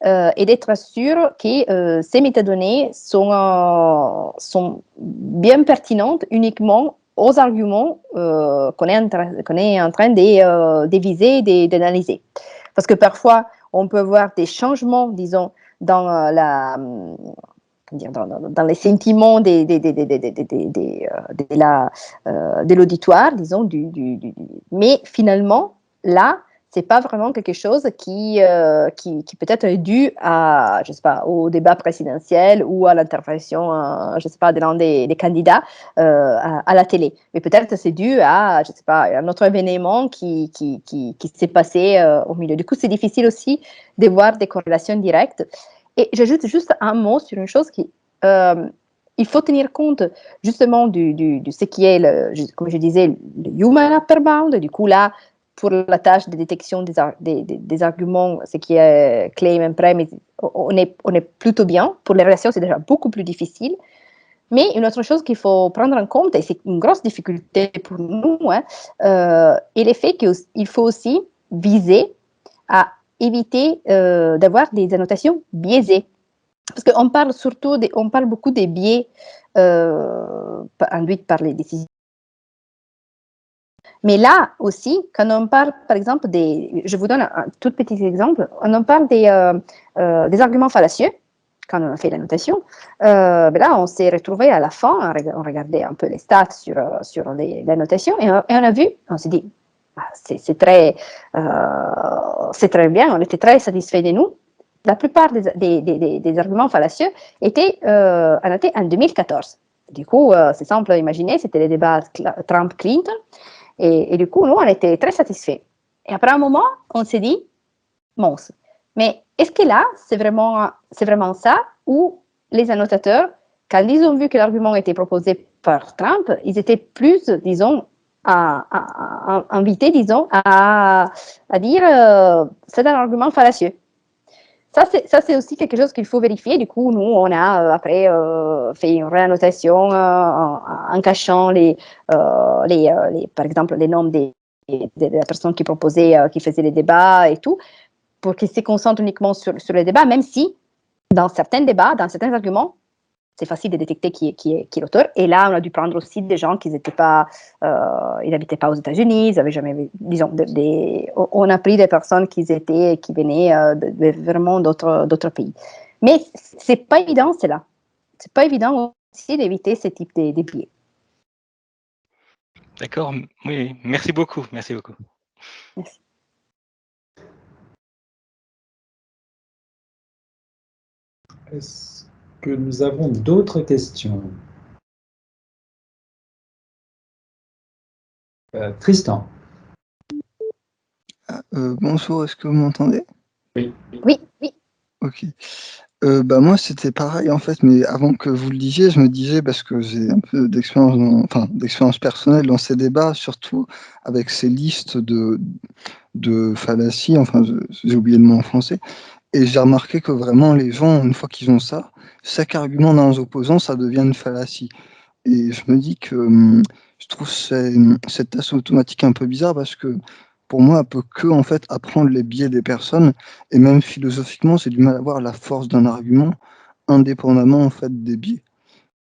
et d'être sûr que ces métadonnées sont bien pertinentes uniquement aux arguments qu'on est en train de viser, d'analyser. Parce que parfois, on peut avoir des changements, disons, dans dans les sentiments de l'auditoire, disons, mais finalement, là, c'est pas vraiment quelque chose qui peut-être est dû à, je sais pas, au débat présidentiel ou à l'intervention, je sais pas, de l'un des candidats à la télé. Mais peut-être c'est dû à, je sais pas, un autre événement qui s'est passé au milieu. Du coup, c'est difficile aussi de voir des corrélations directes. Et j'ajoute juste un mot sur une chose il faut tenir compte justement de ce qui est, comme je disais, le human upper bound. Du coup, là, pour la tâche de détection des arguments, ce qui est claim and premise, on est plutôt bien. Pour les relations, c'est déjà beaucoup plus difficile. Mais une autre chose qu'il faut prendre en compte, et c'est une grosse difficulté pour nous, est le fait qu'il faut aussi viser à éviter d'avoir des annotations biaisées. Parce qu'on parle on parle beaucoup des biais induits par les décisions. Mais là aussi, quand on parle, par exemple, je vous donne un tout petit exemple, on parle des arguments fallacieux, quand on a fait la notation. Là, on s'est retrouvé à la fin, on regardait un peu les stats sur la notation, et on a vu, on s'est dit, c'est très bien, on était très satisfaits de nous. La plupart des arguments fallacieux étaient annotés en 2014. Du coup, c'est simple à imaginer, c'était les débats Trump-Clinton. Et du coup, nous, on était très satisfaits. Et après un moment, on s'est dit, mince, mais est-ce que là, c'est vraiment ça, ou les annotateurs, quand ils ont vu que l'argument était proposé par Trump, ils étaient plus, disons, invités, disons, à dire c'est un argument fallacieux. Ça, c'est aussi quelque chose qu'il faut vérifier. Du coup, nous, on a après fait une réannotation en cachant par exemple, les noms des personnes qui proposaient, qui faisaient les débats et tout, pour qu'ils se concentrent uniquement sur les débats, même si dans certains débats, dans certains arguments, c'est facile de détecter qui est l'auteur. Et là, on a dû prendre aussi des gens qui n'étaient pas, ils n'habitaient pas aux États-Unis, ils n'avaient jamais, disons, on a pris des personnes qui venaient vraiment d'autres pays. Mais c'est pas évident, c'est là. C'est pas évident aussi d'éviter ce type de biais. D'accord, oui, merci beaucoup, merci beaucoup. Merci. Est-ce que nous avons d'autres questions? Tristan. Bonjour, est-ce que vous m'entendez? Oui. Oui, oui. Ok. Moi, c'était pareil en fait, mais avant que vous le disiez, je me disais, parce que j'ai un peu d'expérience personnelle dans ces débats, surtout avec ces listes de fallacies, j'ai oublié le mot en français, et j'ai remarqué que vraiment les gens, une fois qu'ils ont ça, chaque argument d'un opposant, ça devient une fallacie. Et je me dis que je trouve cette tâche automatique un peu bizarre parce que pour moi, elle peut que en fait apprendre les biais des personnes et même philosophiquement, j'ai du mal à voir la force d'un argument indépendamment en fait des biais.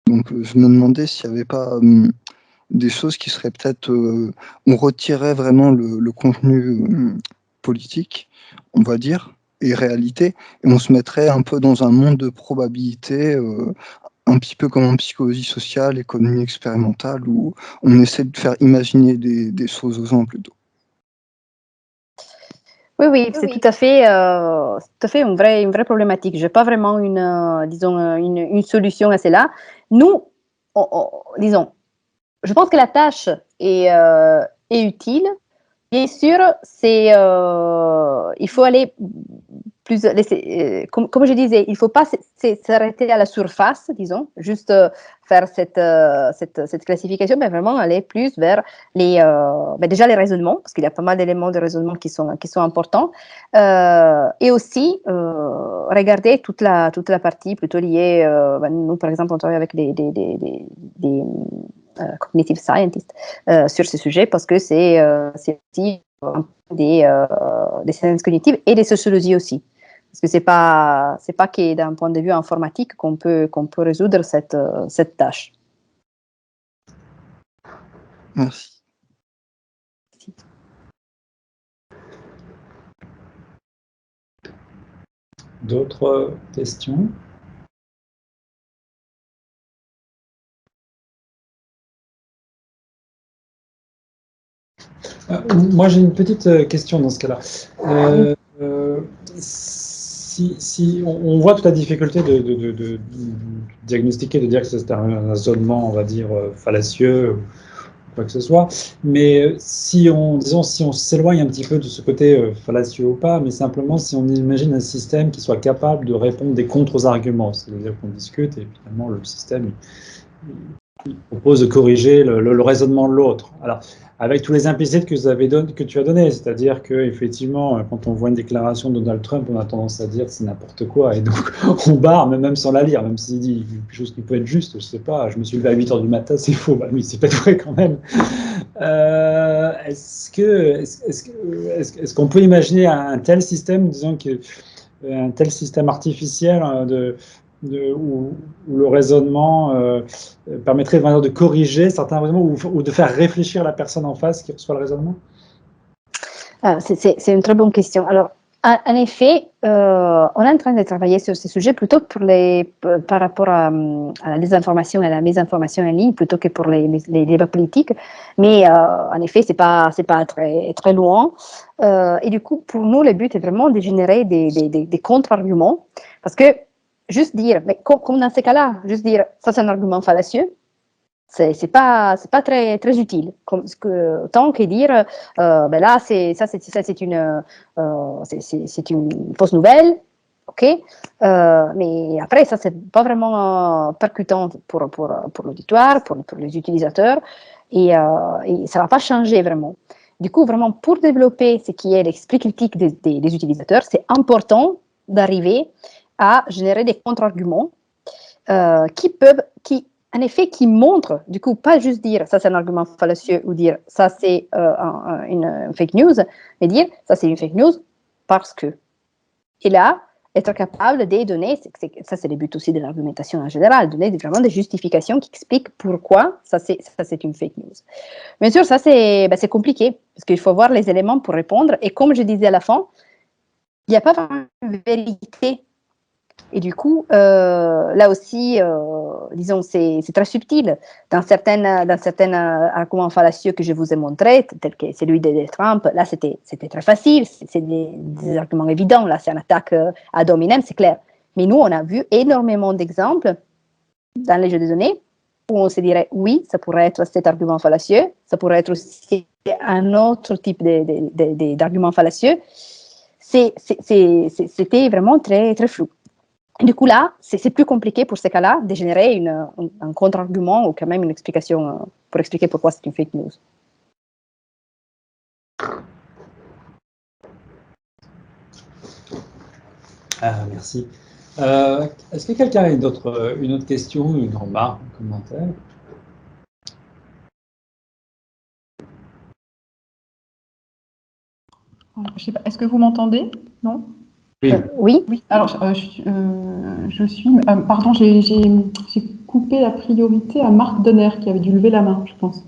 Donc je me demandais s'il n'y avait pas des choses qui seraient peut-être, on retirait vraiment le contenu politique, on va dire, et réalité, et on se mettrait un peu dans un monde de probabilité un petit peu comme en psychologie sociale, économie expérimentale, où on essaie de faire imaginer des choses aux gens plutôt. Oui, c'est tout à fait une vraie problématique. Je n'ai pas vraiment une solution à cela. Nous, disons, je pense que la tâche est utile. Bien sûr, il faut aller plus, comme je disais, il ne faut pas s'arrêter à la surface, disons, juste faire cette classification, mais vraiment aller plus vers déjà les raisonnements, parce qu'il y a pas mal d'éléments de raisonnement qui sont importants, et aussi regarder toute la partie plutôt liée, nous par exemple on travaille avec des cognitive scientists sur ce sujet, parce que c'est aussi des sciences cognitives et des sociologies aussi. Parce que c'est pas que d'un point de vue informatique qu'on peut résoudre cette tâche. Merci. D'autres questions? Moi, j'ai une petite question dans ce cas-là. Si on voit toute la difficulté de diagnostiquer, de dire que c'est un raisonnement, on va dire, fallacieux, ou quoi que ce soit, mais disons, si on s'éloigne un petit peu de ce côté fallacieux ou pas, mais simplement si on imagine un système qui soit capable de répondre des contre-arguments, c'est-à-dire qu'on discute et finalement le système propose de corriger le raisonnement de l'autre. Alors, avec tous les implicites que tu as donnés, c'est-à-dire qu'effectivement, quand on voit une déclaration de Donald Trump, on a tendance à dire c'est n'importe quoi, et donc on barre, mais même sans la lire, même s'il dit quelque chose qui peut être juste, je sais pas, je me suis levé à 8 h du matin, c'est faux, bah oui, c'est pas vrai quand même. Est-ce qu'on peut imaginer un tel système, disons que un tel système artificiel où le raisonnement permettrait vraiment de corriger certains raisonnements ou de faire réfléchir la personne en face qui reçoit le raisonnement? C'est une très bonne question. Alors, en effet, on est en train de travailler sur ce sujet plutôt par rapport à la désinformation et à la mésinformation en ligne, plutôt que pour les débats politiques. Mais en effet, c'est pas très, très loin. Et du coup, pour nous, le but est vraiment de générer des contre-arguments. Parce que juste dire, mais comme dans ces cas-là, juste dire, ça c'est un argument fallacieux, c'est pas très très utile, tant que dire ben là c'est une fausse nouvelle, ok, mais après ça c'est pas vraiment percutant pour l'auditoire, pour les utilisateurs, et ça va pas changer vraiment. Du coup, vraiment, pour développer ce qui est l'esprit critique des utilisateurs, c'est important d'arriver à générer des contre-arguments en effet, qui montrent, du coup, pas juste dire ça c'est un argument fallacieux ou dire ça c'est une fake news, mais dire ça c'est une fake news parce que. Et là, être capable de donner, ça c'est le but aussi de l'argumentation en général, donner vraiment des justifications qui expliquent pourquoi ça c'est une fake news. Bien sûr, ça c'est compliqué, parce qu'il faut voir les éléments pour répondre, et comme je disais à la fin, il n'y a pas vraiment une vérité. Et du coup, là aussi, disons, c'est très subtil. Dans certains arguments fallacieux que je vous ai montrés, tel que celui de Trump, là, c'était très facile. C'est des arguments évidents. Là, c'est une attaque ad hominem, c'est clair. Mais nous, on a vu énormément d'exemples dans les jeux de données où on se dirait, oui, ça pourrait être cet argument fallacieux, ça pourrait être aussi un autre type d'argument fallacieux. C'était vraiment très, très flou. Du coup, là, c'est plus compliqué pour ces cas-là de générer un contre-argument ou quand même une explication pour expliquer pourquoi c'est une fake news. Merci. Est-ce que quelqu'un a une autre question, une remarque, un commentaire? Je sais pas, est-ce que vous m'entendez? Non? Oui. Oui. Alors, je suis. Pardon, j'ai coupé la priorité à Marc Donner qui avait dû lever la main, je pense.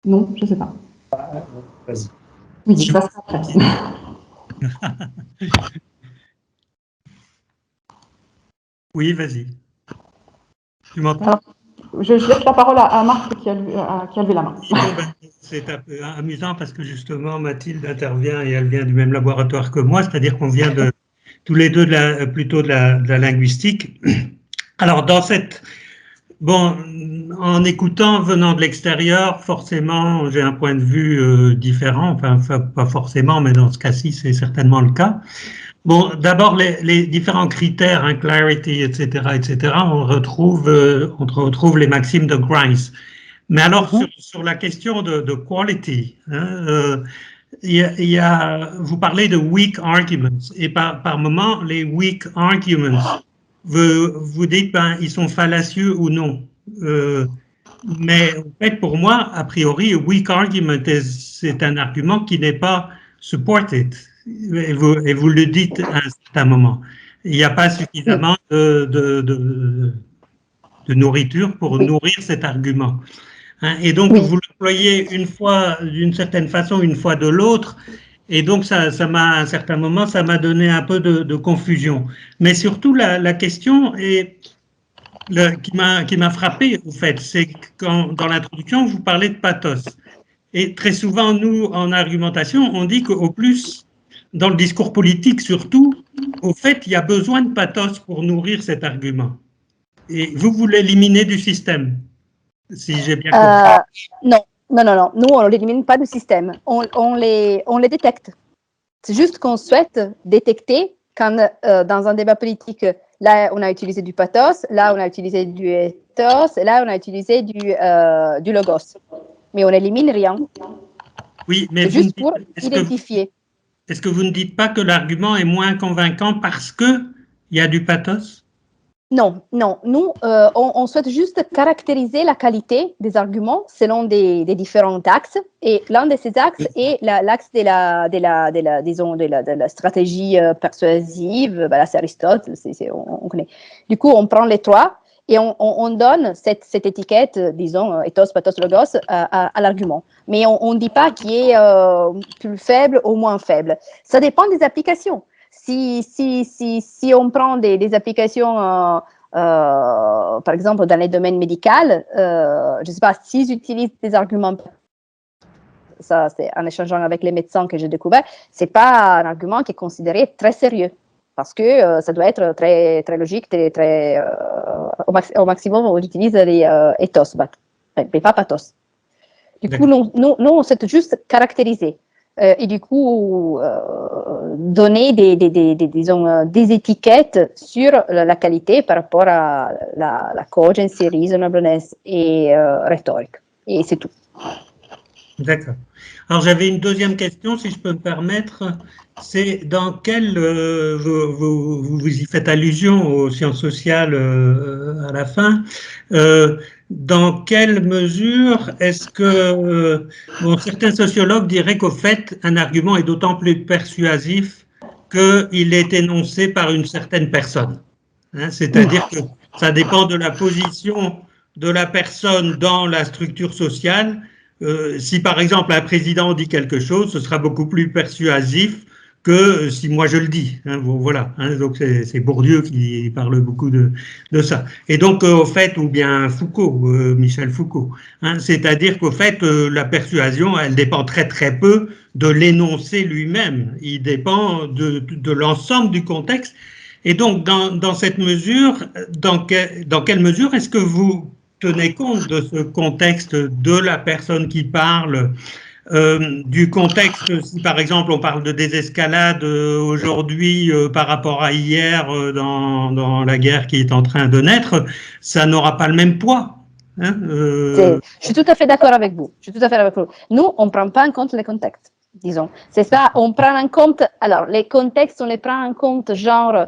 Non, je ne sais pas. Vas-y. Oui, je passe après. Oui, vas-y. Tu m'entends? Je laisse la parole à Marc qui a levé la main. C'est un peu amusant parce que justement Mathilde intervient et elle vient du même laboratoire que moi, c'est-à-dire qu'on vient tous les deux plutôt de la linguistique. Alors en écoutant venant de l'extérieur, forcément j'ai un point de vue différent, enfin pas forcément, mais dans ce cas-ci c'est certainement le cas. Bon, d'abord les différents critères, hein, clarity, etc., on retrouve les maximes de Grimes. Mais alors sur la question de quality, hein, vous parlez de weak arguments et par moment les weak arguments, vous dites ils sont fallacieux ou non. Mais en fait pour moi a priori weak argument c'est un argument qui n'est pas supported. Et vous le dites à un certain moment. Il n'y a pas suffisamment de nourriture pour nourrir cet argument. Hein, et donc, vous l'employez une fois d'une certaine façon, une fois de l'autre. Et donc, ça m'a, à un certain moment, ça m'a donné un peu de confusion. Mais surtout, la question qui m'a frappé, au fait, c'est que dans l'introduction, vous parlez de pathos. Et très souvent, nous, en argumentation, on dit qu'au plus, dans le discours politique surtout, au fait, il y a besoin de pathos pour nourrir cet argument. Et vous l'éliminez du système, si j'ai bien compris. Non, nous, on ne l'élimine pas du système, on les détecte. C'est juste qu'on souhaite détecter quand, dans un débat politique, là, on a utilisé du pathos, là, on a utilisé du ethos, et là, on a utilisé du logos. Mais on n'élimine rien. Oui, mais c'est juste pour identifier. Est-ce que vous ne dites pas que l'argument est moins convaincant parce qu'il y a du pathos? Non. Nous, on souhaite juste caractériser la qualité des arguments selon des différents axes. Et l'un de ces axes est l'axe de la stratégie persuasive. Là, c'est Aristote, on connaît. Du coup, on prend les trois et on donne cette étiquette, disons, ethos, pathos, logos, à l'argument. Mais on ne dit pas qui est plus faible ou moins faible. Ça dépend des applications. Si on prend des applications, par exemple, dans les domaines médicaux, je ne sais pas, s'ils utilisent des arguments, ça c'est en échangeant avec les médecins que j'ai découvert, ce n'est pas un argument qui est considéré très sérieux, parce que ça doit être très, très logique, au maximum, on utilise les ethos, mais pas pathos. Du coup, nous, on souhaite juste caractériser. Et du coup, donner des étiquettes sur la qualité par rapport à la cogency, reasonableness et rhétorique. Et c'est tout. D'accord. Alors, j'avais une deuxième question, si je peux me permettre. C'est dans quelle... vous y faites allusion aux sciences sociales à la fin. Dans quelle mesure est-ce que... certains sociologues diraient qu'au fait, un argument est d'autant plus persuasif qu'il est énoncé par une certaine personne. Hein, c'est-à-dire que ça dépend de la position de la personne dans la structure sociale. Si par exemple un président dit quelque chose, ce sera beaucoup plus persuasif que si moi je le dis. Hein, voilà. Hein, donc c'est Bourdieu qui parle beaucoup de ça. Et donc au fait, ou bien Foucault, Michel Foucault, hein, c'est-à-dire qu'au fait, la persuasion, elle dépend très très peu de l'énoncé lui-même. Il dépend de l'ensemble du contexte. Et donc dans cette mesure, dans quelle mesure est-ce que vous tenez compte de ce contexte de la personne qui parle, du contexte, si par exemple on parle de désescalade aujourd'hui par rapport à hier dans la guerre qui est en train de naître, ça n'aura pas le même poids. Hein, je suis tout à fait d'accord avec vous. Nous, on ne prend pas en compte les contextes, disons. C'est ça, on prend en compte, alors les contextes, on les prend en compte genre...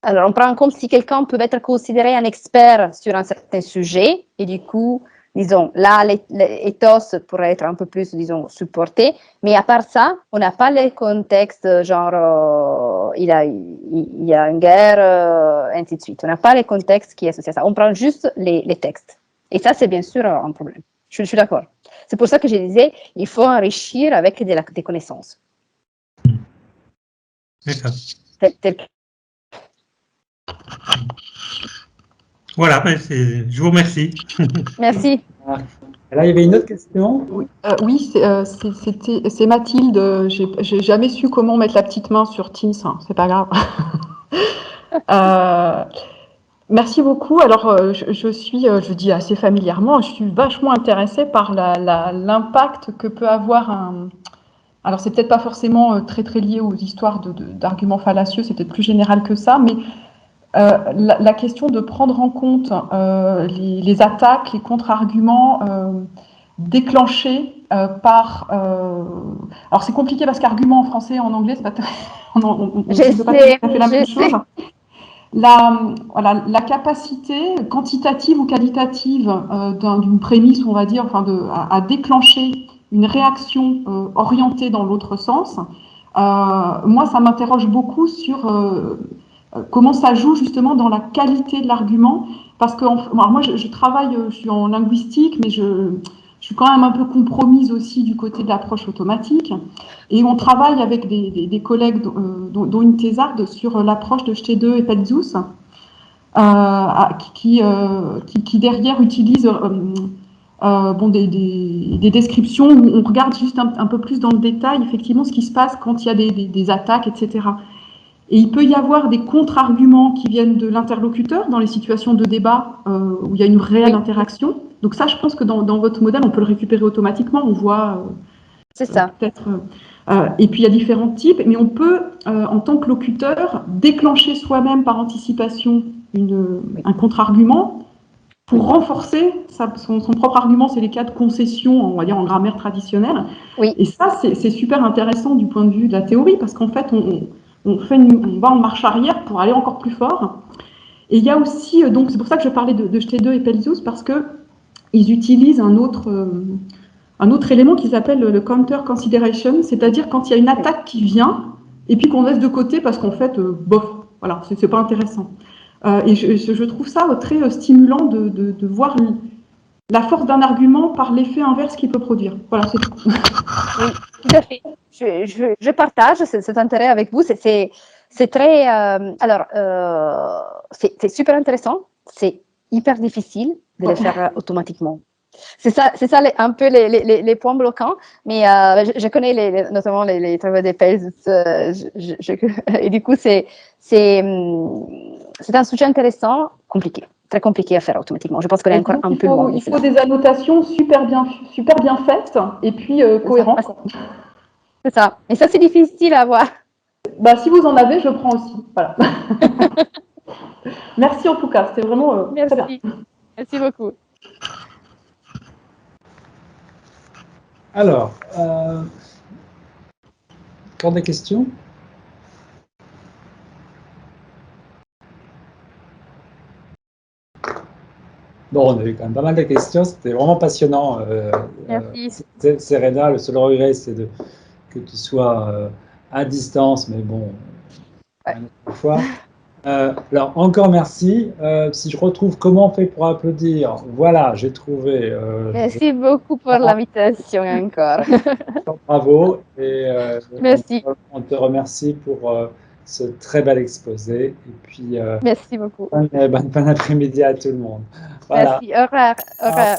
alors, on prend en compte si quelqu'un peut être considéré un expert sur un certain sujet, et du coup, disons, là, l'éthos pourrait être un peu plus, disons, supporté, mais à part ça, on n'a pas les contextes, genre, il y a une guerre, ainsi de suite. On n'a pas les contextes qui associent à ça. On prend juste les textes. Et ça, c'est bien sûr un problème. Je suis d'accord. C'est pour ça que je disais, il faut enrichir avec des connaissances. D'accord. Tel Voilà, je vous remercie. Merci. Et là, il y avait une autre question. Oui, c'est Mathilde. J'ai jamais su comment mettre la petite main sur Teams. Hein, c'est pas grave. Merci beaucoup. Alors, je dis assez familièrement, je suis vachement intéressée par l'impact que peut avoir un... Alors, c'est peut-être pas forcément très très lié aux histoires d'arguments fallacieux, c'est peut-être plus général que ça, mais la question de prendre en compte les attaques, les contre-arguments déclenchés par... alors c'est compliqué parce qu'argument en français et en anglais, c'est pas on ne peut pas tout à fait la même chose. La capacité quantitative ou qualitative d'une prémisse, on va dire, enfin à déclencher une réaction orientée dans l'autre sens, moi ça m'interroge beaucoup sur... comment ça joue justement dans la qualité de l'argument, parce que moi je travaille, je suis en linguistique, mais je suis quand même un peu compromise aussi du côté de l'approche automatique, et on travaille avec des collègues, dont une thésarde, sur l'approche de Stede et Petzus, qui derrière utilise bon, des descriptions où on regarde juste un peu plus dans le détail, effectivement, ce qui se passe quand il y a des attaques, etc. Et il peut y avoir des contre-arguments qui viennent de l'interlocuteur dans les situations de débat où il y a une réelle interaction. Donc ça, je pense que dans votre modèle, on peut le récupérer automatiquement. On voit c'est ça. Peut-être. Et puis il y a différents types, mais on peut, en tant que locuteur, déclencher soi-même par anticipation un contre-argument pour renforcer son propre argument. C'est les cas de concession, on va dire en grammaire traditionnelle. Oui. Et ça, c'est super intéressant du point de vue de la théorie, parce qu'en fait, on va en marche arrière pour aller encore plus fort. Et il y a aussi, donc c'est pour ça que je parlais de Stede et Pelzus, parce qu'ils utilisent un autre élément qu'ils appellent le counter consideration, c'est-à-dire quand il y a une attaque qui vient, et puis qu'on laisse de côté parce qu'en fait, bof, voilà, c'est pas intéressant. Et je trouve ça très stimulant de voir la force d'un argument par l'effet inverse qu'il peut produire. Voilà, c'est tout. Oui, tout à fait. Je partage cet intérêt avec vous. C'est très. C'est super intéressant. C'est hyper difficile de le faire automatiquement. C'est ça un peu les points bloquants. Mais je connais notamment les travaux des Pels. Et du coup, c'est un sujet intéressant, compliqué. Très compliqué à faire automatiquement. Je pense qu'on est encore un peu loin. Il faut des annotations super bien faites et puis cohérentes. C'est ça. Et ça, c'est difficile à avoir. Bah, si vous en avez, je prends aussi. Voilà. Merci en tout cas. C'était vraiment très bien. Merci beaucoup. Alors, encore des questions? Bon, on a eu quand même pas mal de questions, c'était vraiment passionnant. Merci. Serena, le seul regret, c'est que tu sois à distance, mais bon, une autre fois. Alors, encore merci. Si je retrouve comment on fait pour applaudir, voilà, j'ai trouvé. Merci beaucoup pour l'invitation encore. Bravo. Et merci. on te remercie pour ce très bel exposé. Et puis, merci beaucoup. Bon après-midi à tout le monde. Voilà. Merci. Au revoir. Au revoir.